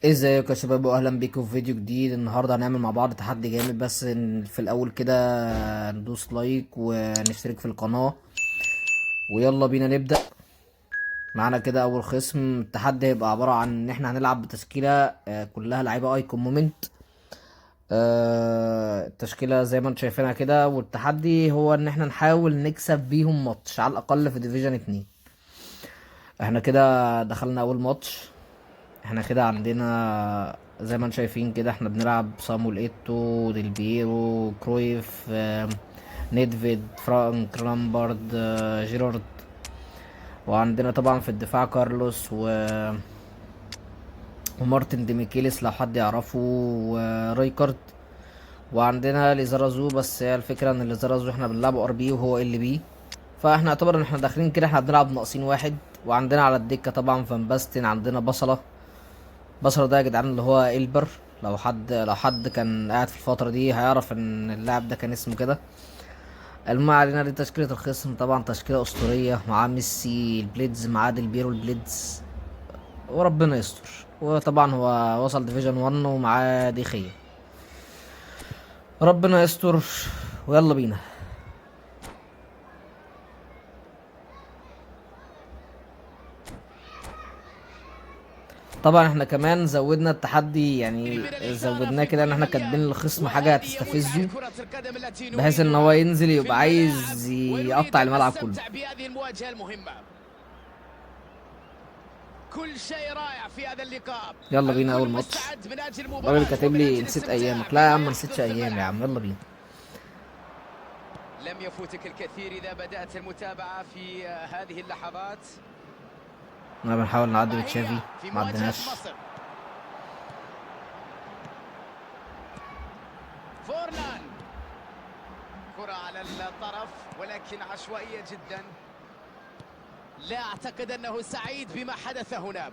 ازيكم يا شباب واهلا بيكم في فيديو جديد. النهارده هنعمل مع بعض تحدي جامد، بس في الاول كده ندوس لايك ونشترك في القناه ويلا بينا نبدا. معانا كده اول خصم. التحدي هيبقى عباره عن ان احنا هنلعب بتشكيله كلها لعيبه ايكون مومنت. التشكيله زي ما انتم شايفينها كده، والتحدي هو ان احنا نحاول نكسب بيهم ماتش على الاقل في ديفيجن 2. احنا كده دخلنا اول ماتش. احنا كده عندنا زي ما انتم شايفين كده، احنا بنلعب صامويل ايتو، ديل بيرو، كرويف، نيدفيد، فرانك لامبارد، جيرارد. وعندنا طبعا في الدفاع كارلوس ومارتن ديميكيليس لو حد يعرفه، ورايكارد. وعندنا ليزارازو، بس هي الفكرة ان ليزارازو احنا بنلعبه ار بي وهو ال بي، فاحنا اعتبر ان احنا داخلين كده احنا بنلعب ناقصين واحد. وعندنا على الدكة طبعا فان باستن، عندنا بصلة. بصرة ده يا جدعان اللي هو إلبر. لو حد كان قاعد في الفترة دي هيعرف ان اللاعب ده كان اسمه كده. المهم علينا دي تشكيلة الخصم، طبعا تشكيلة أسطورية. معاه ميسي البليدز، معاه ديل بيرو البليدز، وربنا يستر. وطبعا هو وصل ديفيجن 1 ومعاه ديخية. ربنا يستر ويلا بينا. طبعا احنا كمان زودنا التحدي، يعني زودناه كده ان احنا كاتبين للخصم حاجة هتستفزه، كرة القدم التي بحيث ان هو نريدها ينزل في يبقى الملاعب عايز ونريد يقطع أن الملعب كله. نستمتع بهذه المواجهة المهمة. كل شيء رائع في هذا اللقاء. يلا بينا اول الكل ماتش. مستعد من أجل الراجل المباراة كاتب ومن لي أجل نسيت الاستمتاع ايامك. لا يا بما عم ما نسيتش يحدث في ايام يا الملعب. عم، يلا بينا. لم يفوتك الكثير إذا بدأت المتابعة في هذه اللحظات. انا بنحاول نعدي ها بتشافي، هي في ما مواجهة عدناش. مصر. فورلان، كرة على الطرف ولكن عشوائية جدا. لا أعتقد أنه سعيد بما حدث هنا.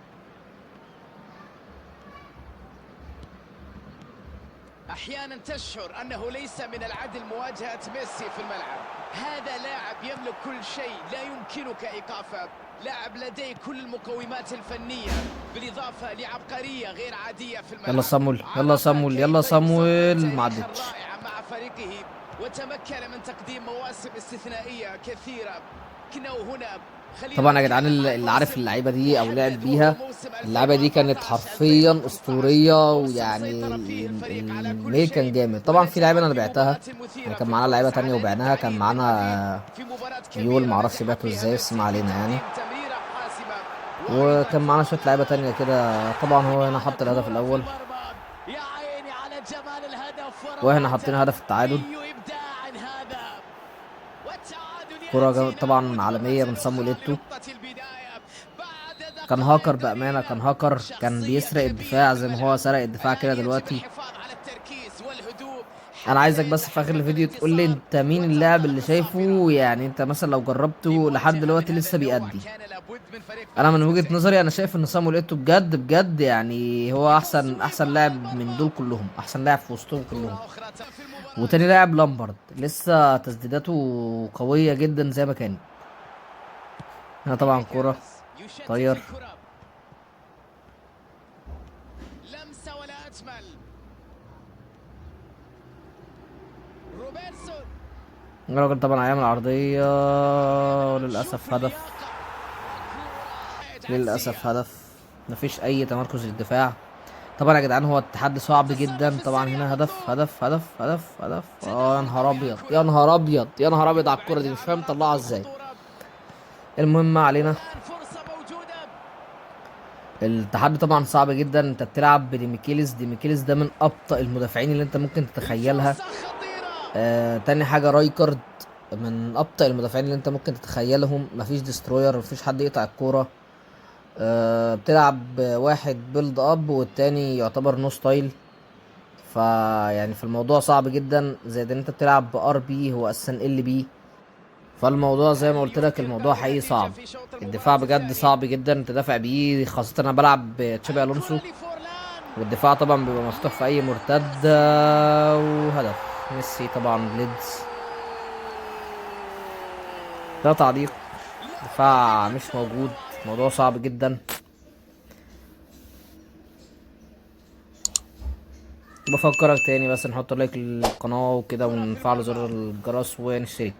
احيانا تشعر انه ليس من العدل مواجهة ميسي في الملعب. هذا لاعب يملك كل شيء، لا يمكنك ايقافه. لاعب لديه كل المقومات الفنية بالاضافة لعبقرية غير عادية في يلا الملعب. صامويل، يلا عرف صامويل، يلا كيف يصنع صامويل، ما تاريخا عدتش. رائعا مع فريقه وتمكن من تقديم مواسم استثنائية كثيرة. كنو هنا. خلينا طبعا يا جدعان نتكلم عن اللي عارف موسم اللعيبه دي او لعب يحدث وهو بيها، موسم اللعبه دي كانت 2014 حرفيا 2015. اسطوريه، موسم ويعني سيطر فيه الفريق على كل الميل كان شيء جامد. طبعا في لعيبه ونجح انا في بعتها، مباراة يعني مثيرة كان في معانا الفوز لعيبه تانية على وبعناها. كان البعيد من مدريد معانا في مباراة بيول، كبيرة معرفش نجح بعته فيها ازاي بس ما ميسي في علينا يعني. تقديم تمريرة حاسمة. وايضا وكان معانا شويه كرة لعيبه تانية كده. طبعا هو هنا على حط الهدف كرة في الاول، المرمى. يا عيني على جمال الهدف واحنا وروعته. حاطين هدف التعادل. اي ابداع هذا. والتعادل كرة ياتي طبعا نعود عالمية مرة من صامويل اخرى ايتو. لنقطة البداية بعد كان هاكر دقائق بأمانة، قليلة. كان هاكر، كان شخصية بيسرق كبيرة الدفاع في زي ما هو الملعب. سرق الدفاع كده الآن يجب دلوقتي. الحفاظ على التركيز والهدوء انا حتى لا عايزك بس في اخر يتحقق الفيديو تقول لي الانتصار انت مين اللاعب وتنطلق اللي الصافرة. شايفه، يعني انت مثلا لو جربته لحد لمواجهة من دلوقتي هذا لسه النوع بيأدي. كان لابد من فريق انا من فرنسا وجهة سيكون. نظري انا شايف ان صامويل ايتو بجد بجد يعني هو احسن التصويب لاعب على من المرمى. دول كلهم، احسن لاعب في وسطهم كلهم. كرة أخرى في المباراة. وتاني لاعب لامبرد، لسه تسديداته قوية جدا زي ما كانت. هنا طبعا كرة فابريجاز يشتت طير. الكرة. لمسة ولا أجمل. روبرتسون. الراجل طبعا هيعمل عرضية، وللأسف شوف هدف. اللياقة وكرة للأسف عكسية. هدف. مفيش أي تمركز للدفاع. طبعا يا جدعان هو التحدي صعب التصرف جدا. طبعا السريع هنا هدف مطلوب. هدف هدف هدف هدف. يا تدخل نهار قوي على ابيض، يا الكرة. نهار ابيض، يا نهار ابيض على الكرة دي، يبعدها مش عن فاهم طلعها مناطق ازاي. الخطورة. المهم ما علينا. والآن فرصة موجودة. التحدي طبعا صعب جدا. انت بتلعب بديميكيليس. ديميكيليس ده من ابطأ المدافعين اللي انت ممكن تتخيلها. الفرصة خطيرة. تاني حاجة رايكارد، من ابطأ المدافعين اللي انت ممكن تتخيلهم. مفيش ديستروير، مفيش حد يقطع الكورة. بتلعب واحد بيلد اب والتاني يعتبر نو ستايل. يعني في الموضوع صعب جدا، زائد ان انت بتلعب بار بي هو اساسا ال بي. فالموضوع زي ما هل قلت لك يمكن الموضوع بناء حقيقي النتيجة صعب. في شوط الدفاع المباراة بجد الثاني؟ صعب جدا تدافع بيه، خاصة انا بلعب بتشابي الكرة الونسو. لفورلان. والدفاع طبعا بيبقى مفتوح في اي ليونيل مرتدة. ميسي. وهدف ميسي طبعا بليدز. ده تعليق. لاعب دفاع في مش منتهى موجود. الروعة. موضوع صعب جدا. بفكرك تاني بس نحط لايك للقناة وكده ونفعل زر الجرس ونشترك.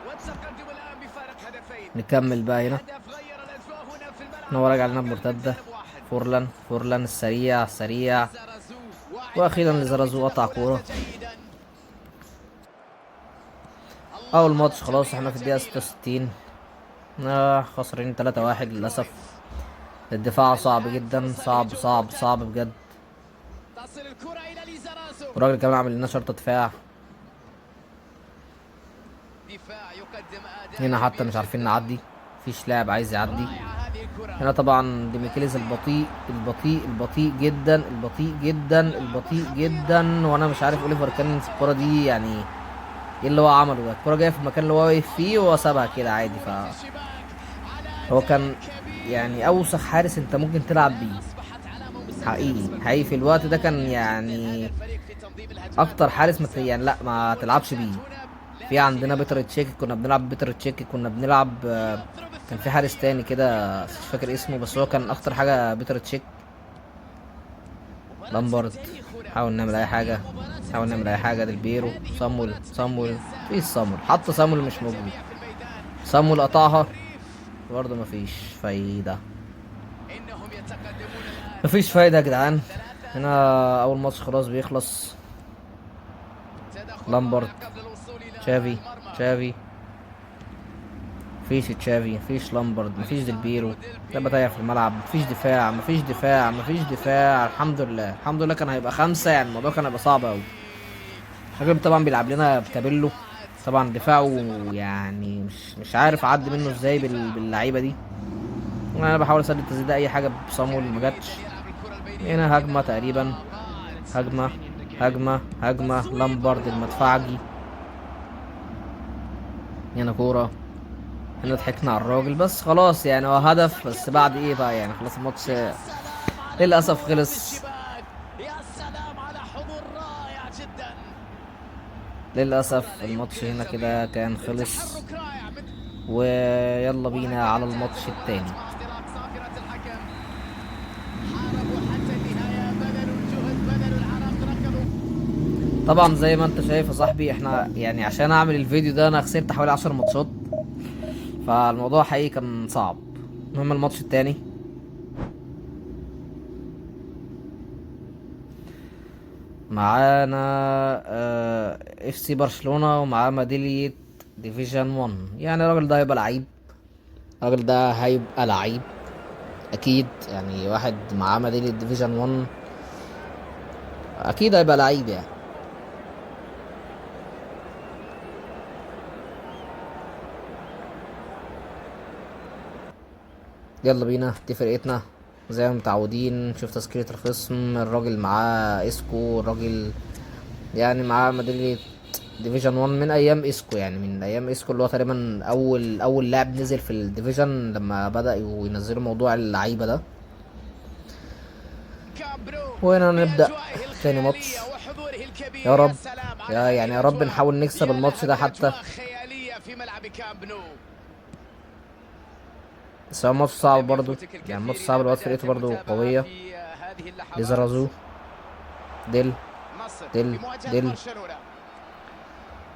والتقدم الآن بفارق هدفين. نكمل بقى هنا. هدف غير الأجواء هنا في الملعب. هو راجع لنا بمرتدة. فورلان السريع زرازو. واخيرا لزرازو قطع كورة. جيدا. اول ماتش خلاص احنا في الدقيقة 66. خسرين 3-1 للأسف. الدفاع صعب جدا، صعب بجد. تصل الكرة إلى لزرازو. الراجل كمان عمل لنا شرطة دفاع. دفاع يقدم أداء هنا حتى كبير مش عارفين جداً. نعدي، مفيش لاعب عايز يعدي. رائعة هذه الكرة. هنا طبعا ديميكيليز البطيء جدا، وانا مش عارف اوليفر كان في الكرة دي يعني ايه اللي هو عمله ده. الكرة جاية في المكان اللي هو واقف فيه وهو سابها كده عادي. الشباك. على هو أداء كان كبير. يعني اوسخ حارس انت ممكن تلعب بيه. أصبحت علامة مسجلة حقيقي في الوقت ده كان يعني الفريق في تنظيم الهجمات. اكتر حارس يعني لا ما تلعبش بيه. في عندنا بيتر تشيك، كنا بنلعب بيتر تشيك، كنا بنلعب كان في حارس تاني كده مش فاكر اسمه، بس هو كان اكتر حاجة بيتر تشيك. لامبرد. حاول نعمل اي حاجة ديل بيرو. صامويل في صامويل، حتى صامويل مش موجود. صامويل قطعها برضه مفيش فايدة. إنهم يتقدمون الآن. مفيش فايدة يا جدعان. هنا اول ماتش خلاص بيخلص. تدخل لامبرد. رائع قبل الوصول إلى تشافي المرمى. مفيش تشافي، مفيش لامبرد، مفيش ديل بيرو. لعبة تايه في الملعب. مفيش دفاع. الحمد لله كان هيبقى 5، يعني الموضوع كان هيبقى صعب اوي. الراجل طبعا بيلعب لنا بكابيلو. طبعا دفاعه يعني مش عارف اعدي منه ازاي باللعيبه دي. انا بحاول اسدد التسديده اي حاجه بصامول ما جاتش. هنا هجمه تقريبا. هجمه لامبرد المدفعجي. هنا كوره. هنا ضحكنا على الراجل بس خلاص يعني هو هدف، بس بعد ايه بقى يعني خلاص الماتش للاسف خلص. يا سلام على حضور رائع جدا. للاسف الماتش هنا كده كان خلص. تحرك رائع من ويلا بينا على الماتش التاني. اختراق صافرة الحكم. حاربوا حتى النهاية، بذلوا الجهد، بذلوا العرق، ركضوا. طبعا زي ما انت شايف يا صاحبي احنا يعني عشان اعمل الفيديو ده انا خسرت حوالي 10 ماتشات، فالموضوع حقيقي كان صعب. المهم الماتش التاني. معانا اف سي برشلونة ومعاه ميدالية ديفيجن 1. يعني الراجل ده هيبقى لعيب اكيد. يعني واحد معاه ميدالية ديفيجن 1 اكيد هيبقى لعيب يعني. يلا بينا دي فرقتنا زي ما متعودين. نشوف تذكرة الخصم. الراجل معاه اسكو. الراجل يعني معاه ميدالية ديفيجن 1 من ايام اسكو، يعني من ايام اسكو اللي هو تقريبا اول لاعب نزل في الديفيجن لما بدأ ينزلوا موضوع اللعيبة ده. وهنا نبدأ تاني ماتش. يا رب يعني يا رب نحاول نكسب الماتش ده حتى. بس هو ماتش صعب برضو، يعني ماتش صعب. الوقت فرقته برضو قوية. لزرازو. ديل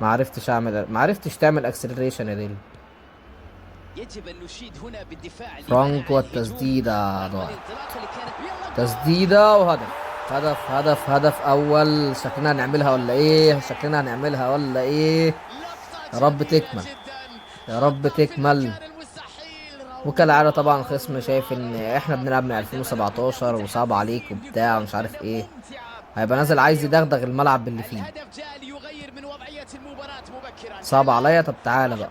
ما عرفتش تعمل اكسلريشن يا ديل. يجب ان نشيد هنا بالدفاع. فرانكو والتسديدة ضاعت. تسديدة وهدف. هدف اول. شكلنا هنعملها ولا ايه؟ يا رب تكمل. وكالعادة طبعا الخصم شايف ان احنا بنلعب من 2017 وصعب عليك وبتاع ومش عارف ايه، هيبقى نازل عايز يدغدغ الملعب اللي فيه. صعب عليا. طب تعالى بقى.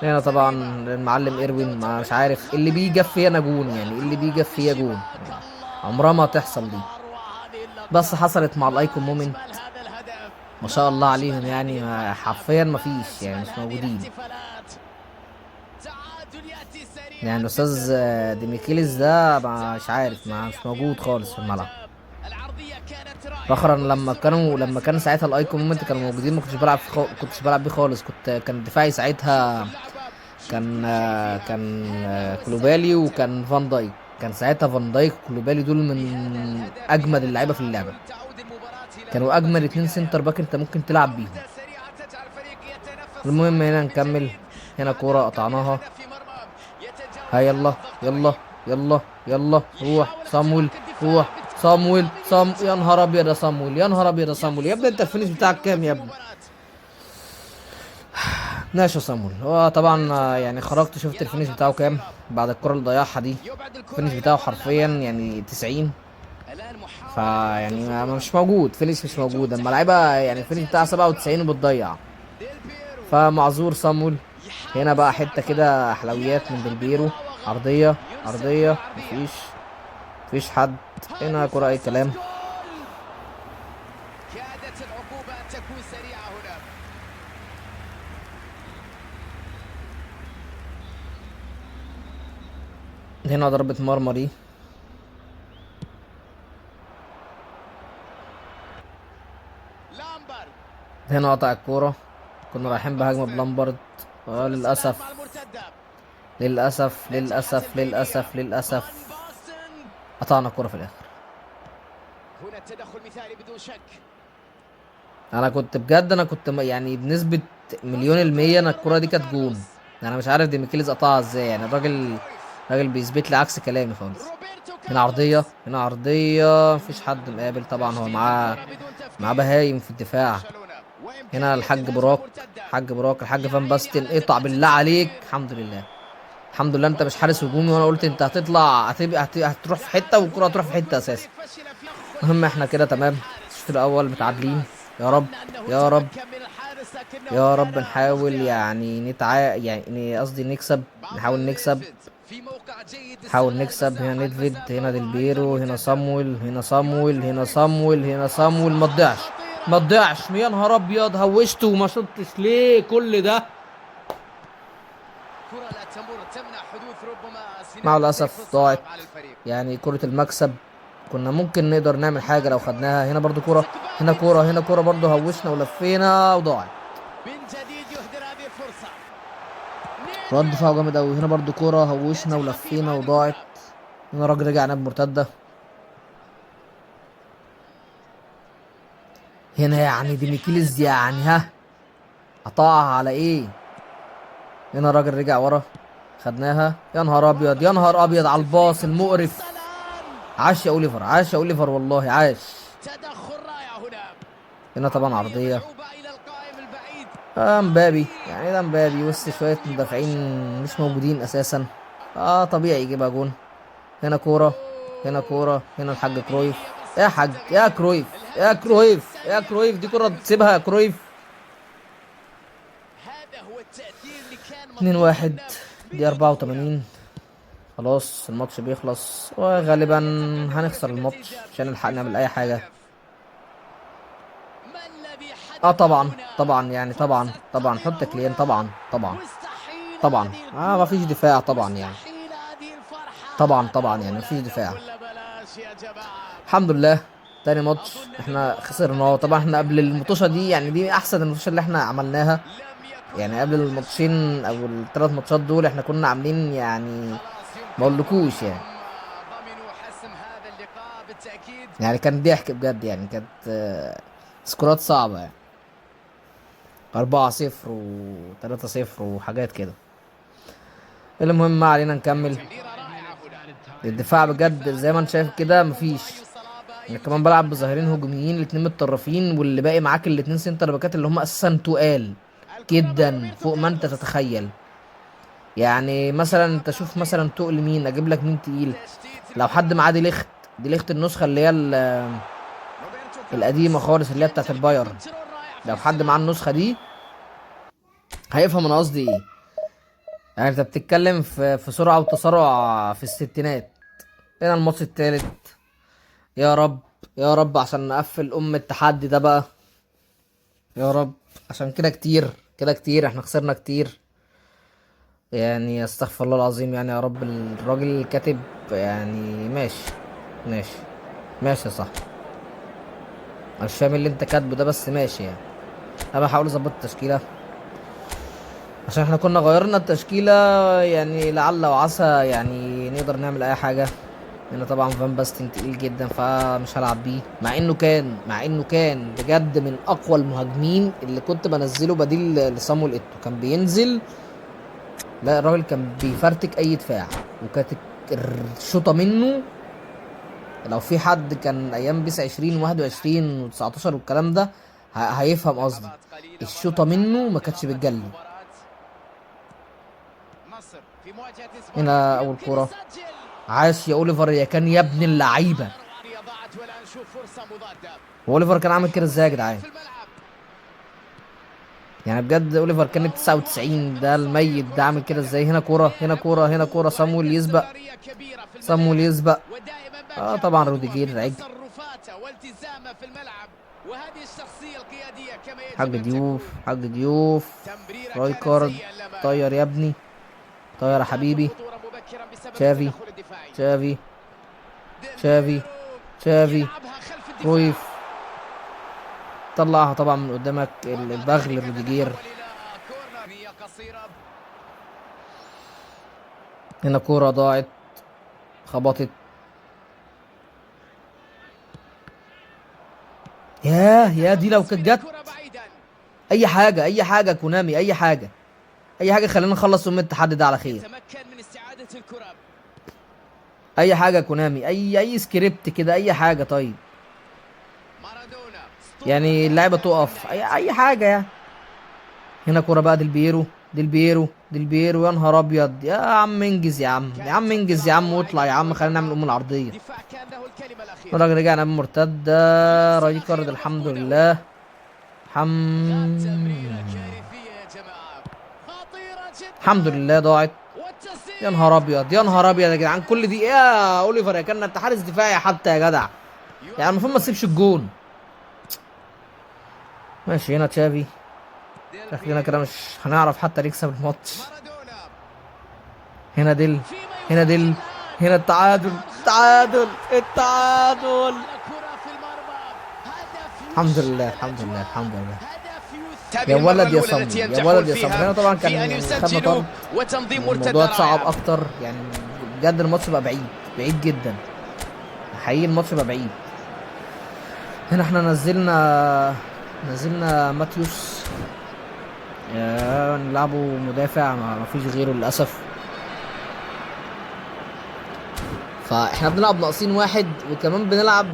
هنا طبعا المعلم ايروين مش عارف اللي بيجي فيا انا جون، يعني عمرها ما تحصل دي، بس حصلت مع الايكون مومنت. ما شاء الله عليهم يعني حرفيا ما فيش، يعني مش موجودين. يعني الاستاذ ديميكيليس ده مش عارف مش موجود خالص في الملعب. فخرا لما كان ساعتها الايكون مومنت كانوا موجودين ما كنتش بلعب بيه خالص. كان دفاعي ساعتها كان كلوبالي وكان فان دايك. كان ساعتها فان دايك وكلوبالي دول من اجمد اللعيبه في اللعبه، كانوا اجمل اتنين سنتر باك انت ممكن تلعب بيهم. المهم هنا نكمل، هنا كوره قطعناها. ها يلا يلا يلا يلا روح صامويل، روح صامويل. يا نهار ابيض يا صامويل، يا نهار ابيض يا صامويل، يا ابني انت الفينش بتاعك كام يا ابني؟ ماشي يا صامويل. هو طبعا يعني خرجت شفت الفينش بتاعه كام بعد الكرة اللي ضيعها دي. الفينش بتاعه حرفيا يعني 90. يعني مش موجود فينش، مش موجود اما لعيبه يعني الفينش بتاعها 97 وبتضيع. فمعذور صامويل. هنا بقى حته كده حلويات من ديلبيرو، عرضيه عرضيه، مفيش حد هنا، كرة اي كلام. كادت العقوبة أن تكون سريعة هنا. هنا ضربة مرمى دي. لامبرد هنا قطع الكورة، كنا رايحين بهجمة بلامبرد. للأسف مع المرتدة. للأسف للأسف للأسف للأسف قطعنا الكورة في الآخر. هنا التدخل مثالي بدون شك. أنا كنت بجد، أنا كنت يعني بنسبة مليون المية أنا الكورة دي كانت جون. أنا مش عارف ديميكيليز قطعها ازاي، يعني الراجل بيثبت لي عكس كلامي خالص. هنا عرضية، هنا عرضية، مفيش حد مقابل طبعا، هو معاه بهايم في الدفاع. هنا الحاج براك، الحاج فان باستن، اقطع بالله عليك. الحمد لله، الحمد لله انت مش حارس هجومي، وانا قلت انت هتطلع هتروح في حته والكره هتروح في حته اساسا. المهم احنا كده تمام، الشوط الاول متعادلين. يا رب يا رب يا رب نحاول يعني يعني قصدي نكسب، نحاول نكسب. هنا نيدفيد، هنا ديلبيرو، هنا صامويل، هنا صامويل، هنا صامويل، هنا صامويل. ما تضيعش ما تضيعش، يا نهار ابيض، هوشته وما شطتش ليه كل ده؟ كرة لا تمر تمنع حدوث ربما مع سيناريو الاسف سيفوز ضاعت، صعب على الفريق. يعني كرة المكسب كنا ممكن نقدر نعمل حاجة لو خدناها. هنا برضو كرة، هنا كرة برضو، هوشنا ولفينا وضاعت. من جديد يهدر هذه الفرصة. رد دفاعه جامد اوي. هنا برضو كرة، هوشنا ولفينا وضاعت. هنا راجل رجع ناب مرتدة. هنا يعني ديميكيليز يعني قطعها على ايه؟ هنا راجل رجع ورا، خدناها. يا نهار ابيض، يا نهار ابيض على الباص المقرف. عاش يا اوليفر، عاش يا اوليفر، والله عاش. تدخل رائع هنا. هنا طبعا عرضية. ملعوبة إلى القائم البعيد. مبابي، يعني ده مبابي وسط شوية مدافعين مش موجودين اساسا، طبيعي يجيبها جون. هنا كورة، هنا كورة، هنا الحاج كرويف. يا حاج يا كرويف، يا كرويف، يا كرويف، دي كرة تسيبها يا كرويف. هذا هو التأثير اللي كان 2-1 دي بدون محاولة. 84. خلاص الماتش بيخلص، وغالبا هنخسر الماتش مش هنلحق نعمل اي حاجة. ما الذي حدث طبعا هنا؟ طبعا يعني طبعا فرصة حط خطيرة كلين، هنا. طبعا مستحيل طبعا هذه الكرة. ما فيش دفاع طبعا يعني، مستحيل هذه الفرحة. طبعا هذا يعني هو ما فيش الهدف دفاع. ولا بلاش يا جماعة. الحمد لله. تاني ماتش أظن احنا بالمباراة خسرنا كانت طبعا. احنا تنتهي قبل المطوشة دي، بهدف يعني دي واحد. احسن الماتشات اللي احنا عملناها. لم يكن يعني قبل هنالك شيء. الماتشين او الثلاث ماتشات دول احنا كنا عاملين يعني خلاص ما يمكن نقول اقولكوش يعني. انهم ضمنوا حسم هذا اللقاء بالتأكيد. يعني كان ضحك بجد، يعني كانت سكورات صعبة يعني، 4-0 و3-0 وحاجات كده. المهم ما علينا نكمل. تمريرة رائعة هنا. الدفاع بجد زي ما انت شايف كده مفيش. انا كمان بلعب بظاهرين هجوميين الاتنين متطرفين، واللي باقي معاك الاتنين سنتر باكات اللي هم اساسا تقال الكرة مع جدا روبرتو فوق ما انت كارلوس. تتخيل. يعني مثلا انت شوف مثلا تقل مين، اجيب لك مين تقيل. تشتيت لو حد معاه للدفاع. دي ليخت النسخة اللي هي روبرتو القديمة كارلوس خالص اللي هي بتاعت ينجح البايرن. بالكنترول رائع في لو حد معاه الاستلام. النسخة دي هيفهم انا قصدي ايه. يعني انت بتتكلم في سرعة وتسارع في الستينات. هنا الماتش التالت. يا رب يا رب عشان نقفل التحدي ده بقى. يا رب، عشان كده كتير، كده كتير احنا خسرنا كتير. يعني استغفر الله العظيم، يعني يا رب الراجل الكاتب يعني ماشي، ماشي ماشي صح. مش فاهم اللي انت كاتبه ده بس ماشي يعني. انا بحاول اظبط التشكيلة. عشان احنا كنا غيرنا التشكيلة، يعني لعل وعسى يعني نقدر نعمل اي حاجة. هنا طبعا فان باستن تقيل جدا فمش هلعب بيه، مع انه كان بجد من اقوى المهاجمين اللي كنت بنزله بديل لصامويل ايتو. كان بينزل، لا الراجل كان بيفرتك اي دفاع، وكانت الشوطة منه. لو في حد كان ايام بيس 20 21 و19 والكلام ده هيفهم قصدي. لحظات قليلة الشوطة وانتهت منه ما كانتش إقامة بتجلي. المباراة. نصر في مواجهة اسبانيول هنا اول يمكن كورة، يسجل. عاش يا اوليفر، يا كان يا ابن اللعيبة. هي ضاعت والآن نشوف فرصة مضادة. اوليفر كان عامل كده ازاي يا جدعان؟ في الملعب. يعني بجد اوليفر كان 99 ده الميت ده عامل كده ازاي؟ هنا كورة، هنا كورة، هنا كورة، صامويل يسبق، استمرارية كبيرة في صامويل الملعب. يسبق. ودائما ما اه كان طبعا قدوة روديجير في عجل. تصرفاته والتزامه في الملعب، وهذه الشخصية القيادية كما يجب حاج أن ضيوف، تكون. حاج ضيوف. تمريرة كانت رايكارد، سيئة للأمانة. طير يا ابني، طير يا يمتلك حبيبي. الخطورة مبكرا بسبب تشافي، التدخل الدفاعي. تشافي، ديل تشافي، بيرو تشافي، يلعبها خلف الدفاع. كرويف. طلعها طبعا من قدامك وبعد البغل ذلك روديجير. تتحول إلى كورنر. هي قصيرة. هنا كورة ضاعت، خبطت. يا دي لو التماس كانت من جت. الكرة بعيدا. اي حاجة، اي حاجة كونامي، اي حاجة، اي حاجة خلينا نخلص ام التحدي ده على خير. يتمكن من استعادة الكرة. اي حاجة كونامي، اي سكريبت كده، اي حاجة طيب. مارادونا أسطورة يعني اللعبة الأهداف من تقف، ناحيته. اي حاجة يعني. هنا كورة بقى ديل بيرو، ديل بيرو، ديل بيرو. يا نهار ابيض، يا عم انجز يا عم، يا عم كانت انجز يا القراءة عم واطلع يا واعدة عم، خلينا نعمل والمرمى ام العرضية. دفاع كان له الكلمة الأخيرة. الراجل رجعنا بمرتدة. اللمسة رايكارد الأخيرة الحمد مفقودة هنا. لله. تمريرة كارثية يا جماعة. خطيرة الحمد جدا. لله ضاعت. يا والتسديد. نهار ابيض، يا نهار ابيض يا جدعان، كل دي ايه يا اوليفر؟ يا كان انت حارس دفاعي حتى يا جدع، يعني يواو المفروض ما تسيبش لوريس. الجون. ماشي هنا تشافي. ديل شكلنا كده بيرو. مش هنعرف حتى نكسب الماتش. مارادونا هنا ديل، فيما هنا ديل، يسجلها. هنا التعادل، الآن خطيرة. التعادل، التعادل. على كرة في المرمى. هدف الحمد يشعل لله، الحمد لله، الأجواء. الحمد لله. هدف يا هذه المرة ولد يا الأولى التي صمويل، يا ينجحون ولد يا صمويل. فيها هنا طبعا في كان أن يعني خدنا يسجلوا طرد، وتنظيم والموضوع مرتدة اتصعب رائعة. اكتر يعني. بجد الماتش بقى بعيد، بعيد جدا. حقيقي الماتش بقى بعيد. هنا احنا نزلنا ماتيوس. نلعبه مدافع، ما فيش غيره للاسف. فاحنا بنلعب ناقصين واحد، وكمان بنلعب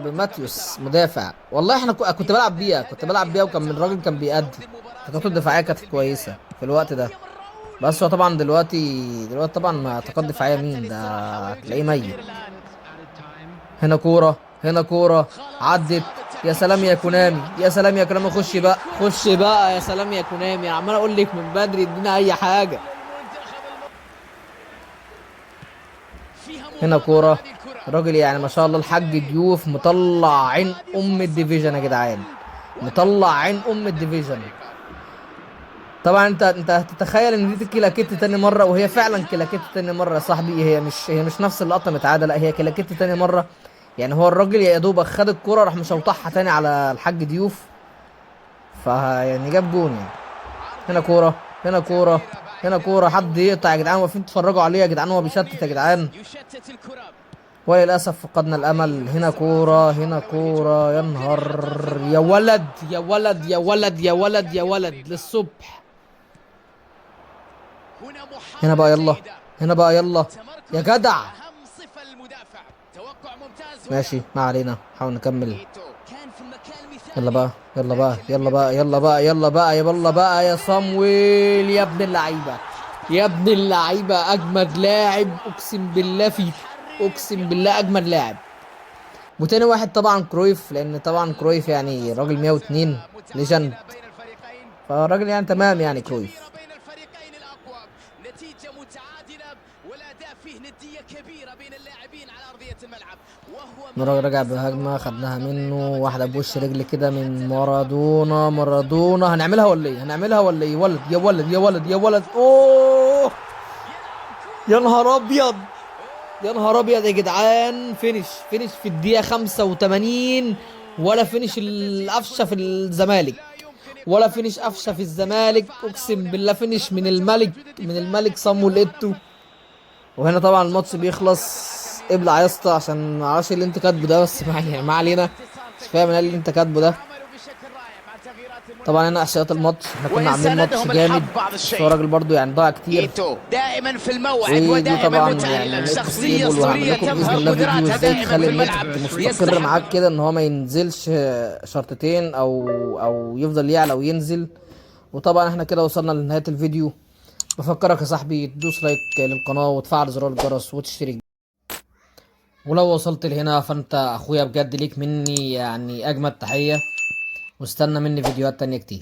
بماتيوس مدافع. والله احنا كنت بلعب بيها، وكان الراجل كان بيأدي. طاقته الدفاعيه كانت كويسه في الوقت ده. بس هو طبعا دلوقتي طبعا ما طاقات دفاعيه مين ده؟ هتلاقيه ميت. هنا كوره، هنا كوره، عدت. يا سلام يا كونامي، يا سلام يا كونامي، خش بقى، خش بقى، يا سلام يا كونامي، عمال اقول لك من بدري ادينا اي حاجه. هنا كوره. الراجل يعني ما شاء الله الحاج ضيوف مطلع عين ام الديفيجن يا جدعان، مطلع عين ام الديفيجن. طبعا انت هتتخيل ان دي كلاكيت تاني مره، وهي فعلا كلاكيت تاني مره يا صاحبي. هي مش نفس اللقطه متعاده، لا هي كلاكيت تاني مره. يعني هو الراجل يا دوبك خد الكرة راح مشوطحها تاني على الحاج ضيوف، يعني جاب جون يعني. هنا كورة، هنا كورة، هنا كورة. حد يقطع يا جدعان، واقفين تتفرجوا عليه يا جدعان، هو بيشتت يا جدعان. يشتت الكرة. وللأسف فقدنا الأمل. هنا كورة، هنا كورة. يا نهار، يا ولد يا ولد يا ولد يا ولد يا ولد للصبح. هنا هنا محاولة بقى يلا، جيدة. هنا بقى يلا يا جدع. أهم صفة للمدافع. توقع ممتاز هنا. ماشي ما علينا، حاول نكمل. إيتو كان في المكان يلا المثالي. بقى، يلا بقى، يلا بقى، يلا بقى، يلا بقى، يلا بقى يا صمويل يا ابن اللعيبة، يا ابن اللعيبة. أجمد لاعب أقسم بالله فيفا، أقسم بالله أجمد لاعب. وتاني واحد طبعا كرويف، لأن طبعا كرويف يعني راجل 102 ليجند. متعادلة بين الفريقين. فالراجل يعني تمام يعني كبيرة كرويف. بين الفريقين الأقوى. نتيجة متعادلة والأداء فيه ندية كبيرة بين اللاعبين على أرضية الملعب. وهو الراجل رجع بهجمة خدناها منه، واحدة بوش رجل كده من مارادونا. مارادونا هنعملها ولا ايه؟ هنعملها ولا ايه؟ يا ولد يا ولد يا ولد يا ولد. اوه يا نهار ابيض، يا نهار ابيض يا جدعان. فينش في الدقيقة 85، ولا فينش القفشة في الزمالك، ولا فينش قفشه في الزمالك، اقسم بالله فينش من الملك صامويل ايتو. وهنا طبعا الماتش بيخلص. ابلع يا اسطى عشان معرفش اللي انت كاتبه ده، بس ما علينا. مش فاهم انا اللي انت كاتبه ده. طبعا هنا احصائيات الماتش، احنا كنا عاملين ماتش جامد، بس هو الراجل برضه يعني ضاع كتير. ايتو دائما في الموعد ودي ودائما طبعا متألق، يعني شخصية نكست وهعمل اسطورية لكم باذن تفهم الله فيديو قدراتها ازاي دائما تخلي في النت الملعب. مستقر معاك كده، ان هو ما ينزلش شرطتين او يفضل يعلى وينزل. وطبعا احنا كده وصلنا لنهاية الفيديو. بفكرك يا صاحبي تدوس لايك للقناة وتفعل زرار الجرس وتشترك. ولو وصلت لهنا فانت اخويا بجد، ليك مني يعني اجمد تحية، واستنى مني فيديوهات تانية كتير.